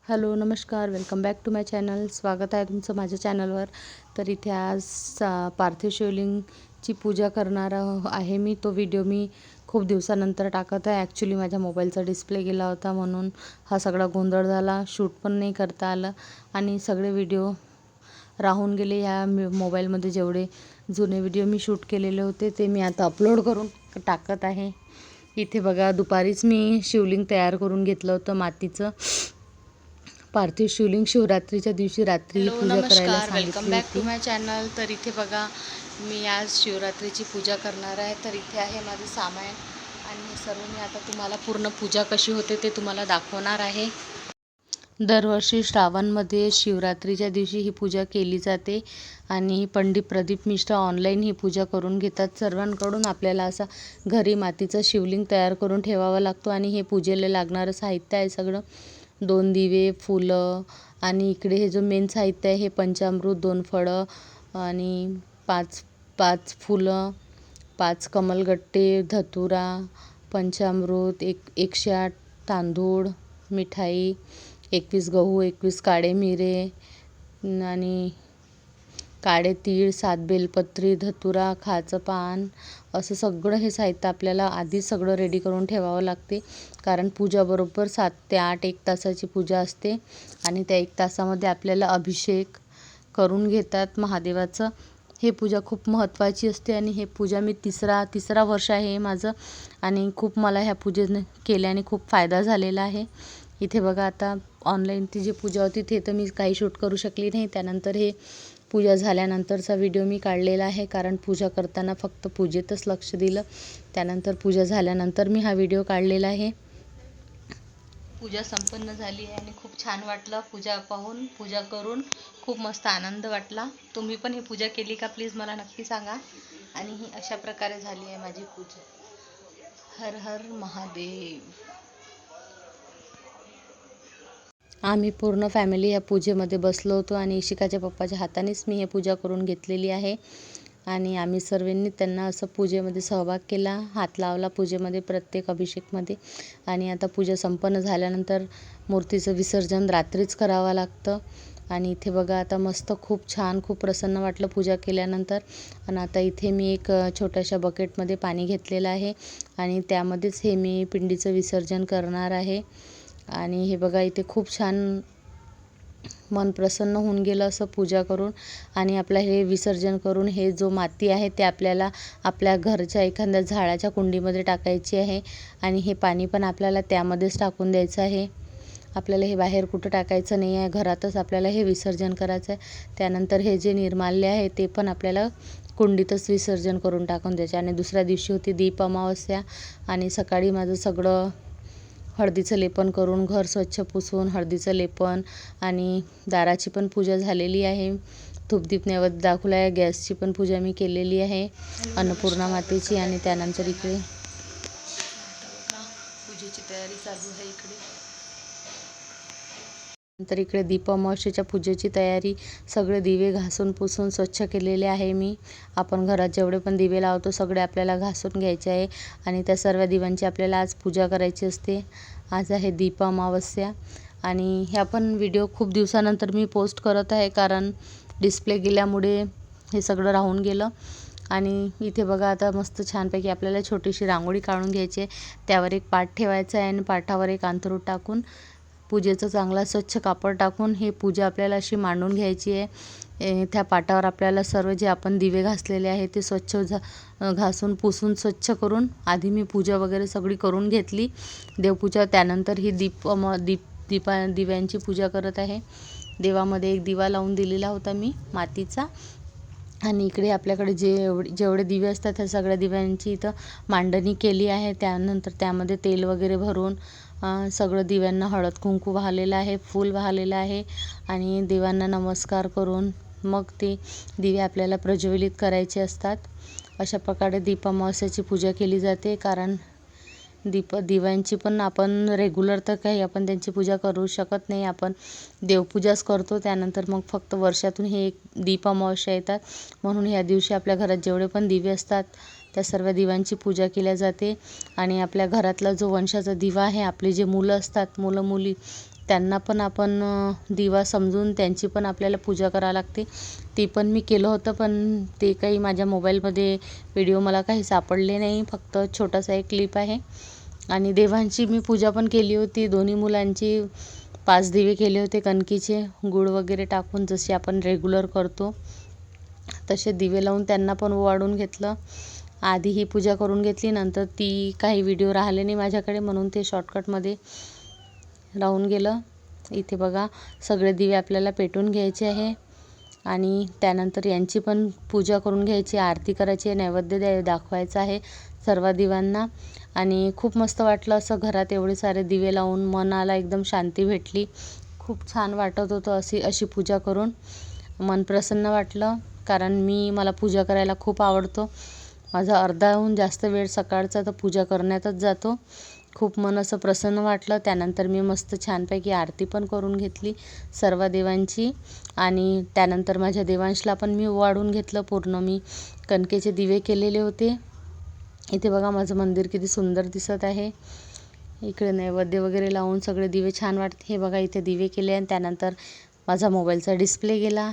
Hello नमस्कार, welcome back to my channel. स्वागत आहे तुमचं माझ्या चॅनलवर. तर इथे आज पार्थिव शिवलिंगची पूजा करणार आहे मी. तो व्हिडिओ मी खूप दिवसानंतर टाकत आहे. ॲक्च्युली माझ्या मोबाईलचा डिस्प्ले गेला होता म्हणून हा सगळा गोंधळ झाला. शूट पण नाही करता आलं आणि सगळे व्हिडिओ राहून गेले. ह्या मोबाईलमध्ये जेवढे जुने व्हिडिओ मी शूट केलेले होते ते मी आता अपलोड करून टाकत आहे. इथे बघा, दुपारीच मी शिवलिंग तयार करून घेतलं होतं मातीचं. पार्थिव शिवलिंग शिवरात्रीच्या दिवशी रात्री पूजा करायला वेलकम बॅक टू होती. माय चॅनल. तर इथे बघा, मी आज शिवरात्रीची पूजा करणार आहे. तर इथे आहे माझं सामान आणि हे सर्व मी आता तुम्हाला पूर्ण पूजा कशी होते ते तुम्हाला दाखवणार आहे. दरवर्षी श्रावणमध्ये शिवरात्रीच्या दिवशी ही पूजा केली जाते आणि पंडित प्रदीप मिश्रा ऑनलाईन ही पूजा करून घेतात. सर्वांकडून आपल्याला असा घरी मातीचं शिवलिंग तयार करून ठेवावा लागतो आणि हे पूजेला लागणारं साहित्य आहे सगळं. 2 दिवे, फुलं आणि इकडे हे जो मेन साहित्य आहे हे पंचामृत, 2 फळं आणि 5 फुलं, 5 कमलगट्टे, धतुरा, पंचामृत, 108 तांदूळ, मिठाई, 21 गहू, 21 काळे मिरे आणि काळे तीळ, 7 बेलपत्री, धतुरा, खाचं पान, असं सगळं हे साहित्य आपल्याला आधीच सगळं रेडी करून ठेवावं लागते. कारण पूजा बरोबर 7 ते 8 1 तासाची पूजा असते आणि त्या 1 तासामध्ये आपल्याला अभिषेक करून घेतात महादेवाचं. हे पूजा खूप महत्त्वाची असते आणि हे पूजा मी तिसरा वर्ष आहे माझं आणि खूप मला ह्या पूजेने केल्याने खूप फायदा झालेला आहे. इथे बघा, आता ऑनलाईन ती जी पूजा होती ते तर मी काही शूट करू शकली नाही. त्यानंतर हे पूजा झाल्यानंतरचा व्हिडिओ मी काढलेला आहे, कारण पूजा करताना फक्त पूजेतच लक्ष दिलं. त्यानंतर पूजा झाल्यानंतर मी हा व्हिडिओ काढलेला आहे. पूजा संपन्न झाली आहे आणि खूप छान वाटलं पूजा पाहून. पूजा करून खूप मस्त आनंद वाटला. तुम्ही पण ही पूजा केली का प्लीज मला नक्की सांगा. आणि ही अशा प्रकारे झाली आहे माझी पूजा. हर हर महादेव. आम्ही पूर्ण फॅमिली या पूजेमध्ये बसलो होतो आणि इशिकाच्या पप्पाच्या हातानेच मी हे पूजा करून घेतलेली आहे आणि आम्ही सर्वांनी त्यांना असं पूजेमध्ये सहभाग केला, हात लावला पूजेमध्ये, प्रत्येक अभिषेकमध्ये. आणि आता पूजा संपन्न झाल्यानंतर मूर्तीचं विसर्जन रात्रीच करावं लागतं. आणि इथे बघा, आता मस्त खूप छान, खूप प्रसन्न वाटलं पूजा केल्यानंतर. आणि आता इथे मी एक छोट्याशा बकेटमध्ये पाणी घेतलेलं आहे आणि त्यामध्येच हे मी पिंडीचं विसर्जन करणार आहे. आणि हे बघा, इथे खूप छान मन प्रसन्न होऊन गेलं असं पूजा करून. आणि आपलं हे विसर्जन करून हे जो माती आहे ते आपल्याला आपल्या घरच्या एखाद्या झाडाच्या कुंडीमध्ये टाकायची आहे आणि हे पाणी पण आपल्याला त्यामध्येच टाकून द्यायचं आहे. आपल्याला हे बाहेर कुठं टाकायचं नाही आहे, घरातच आपल्याला हे विसर्जन करायचं आहे. त्यानंतर हे जे निर्माल्य आहे ते पण आपल्याला कुंडीतच विसर्जन करून टाकून द्यायचे. आणि दुसऱ्या दिवशी होती दीप अमावस्या आणि सकाळी माझं सगळं हळदीचं लेपन करून, घर स्वच्छ पुसून हळदीचं लेपन आणि दाराची पण पूजा झालेली आहे. धूपदीप नैवेद्य दाखवला आहे. गॅसची पण पूजा मी केलेली आहे, अन्नपूर्णा मातेची. आणि त्यानंतर इकडे पूजेची तयारी चालू आहे. नंतर इकडे दीप अमावस्येच्या पूजेची तयारी, सगळे दिवे घासून पुसून स्वच्छ केलेले आहे मी. आपण घरात जेवढे पण दिवे लावतो सगळे आपल्याला घासून घ्यायचे आहे आणि त्या सर्व दिव्यांची आपल्याला आज पूजा करायची असते. आज आहे दीप अमावस्या आणि ह्या पण व्हिडिओ खूप दिवसानंतर मी पोस्ट करत आहे, कारण डिस्प्ले गेल्यामुळे हे सगळं राहून गेलं. आणि इथे बघा, आता मस्त छानपैकी आपल्याला छोटीशी रांगोळी काढून घ्यायची आहे. त्यावर एक पाट ठेवायचा आहे आणि पाटावर एक अंथरूण टाकून पूजेचं चांगला स्वच्छ कापड टाकून ही पूजा आपल्याला अशी मांडून घ्यायची आहे. त्या पाटावर आपल्याला सर्व जे आपण दिवे घासलेले आहे ते स्वच्छ घासून पुसून स्वच्छ करून आधी मी पूजा वगैरे सगळी करून घेतली, देवपूजा. त्यानंतर ही दिव्यांची पूजा करत आहे. देवामध्ये एक दिवा लावून दिलेला होता मी मातीचा. आणि इकडे आपल्याकडे जेवढे दिवे असतात त्या सगळ्या दिव्यांची इथं मांडणी केली आहे. त्यानंतर त्यामध्ये तेल वगैरे भरून सगळं दिव्यांना हळद कुंकू वाहिलेलं आहे, फूल वाहिलेलं आहे आणि देवांना नमस्कार करून मग ते दिवे आपल्याला प्रज्वलित करायचे असतात. अशा प्रकारे दीप अमावस्येची पूजा केली जाते. कारण दिव्यांची पण आपण रेग्युलर तर काही आपण त्यांची पूजा करू शकत नाही, आपण देवपूजाच करतो. त्यानंतर मग फक्त वर्षातून हे एक दीप अमावस्या येतात, म्हणून ह्या दिवशी आपल्या घरात जेवढे पण दिवे असतात त्या सर्व दिव्यांची पूजा केली जाते. आणि आपल्या घरातला जो वंशाचा दिवा आहे, आपले जे मुलं असतात, मुलं मुली, त्यांना पण आपण दिवा समजून त्यांची पण आपल्याला पूजा करावी लागते. ती पण मी केलं होतं, पण ते काही माझ्या मोबाईलमध्ये व्हिडिओ मला काही सापडले नाही. फक्त छोटासा एक क्लिप आहे. आणि देवांची मी पूजा पण केली होती. दोन्ही मुलांची 5 दिवे केले होते कणकीचे, गूळ वगैरे टाकून, जसे आपण रेग्युलर करतो तसे दिवे लावून त्यांना पण ओवाळून घेतलं. आधी ही पूजा करून घेतली, नंतर ती काही व्हिडिओ राहिले नाही माझ्याकडे, म्हणून ते शॉर्टकटमध्ये राहून गेलं. इथे बघा सगळे दिवे आपल्याला पेटवून घ्यायचे आहे आणि त्यानंतर यांची पण पूजा करून घ्यायची, आरती करायची, नैवेद्य दाखवायचा आहे सर्व दिव्यांना. आणि खूप मस्त वाटलं असं घरात एवढे सारे दिवे लावून, मनाला एकदम शांती भेटली. खूप छान वाटत होतं अशी पूजा करून. मन प्रसन्न वाटलं, कारण मला पूजा करायला खूप आवडतो. माझा अर्धाहून जास्त वेळ सकाळचा तर पूजा करण्यातच जातो. खूप मन असं प्रसन्न वाटलं. त्यानंतर मी मस्त छानपैकी आरती पण करून घेतली सर्व देवांची. आणि त्यानंतर माझ्या देवांशला पण मी ओवाळून घेतलं. पूर्ण मी कणकेचे दिवे केलेले होते. इथे बघा माझं मंदिर किती सुंदर दिसत आहे. इकडे नैवेद्य वगैरे लावून सगळे दिवे छान वाटते. हे बघा इथे दिवे केले आणि त्यानंतर माझा मोबाईलचा डिस्प्ले गेला.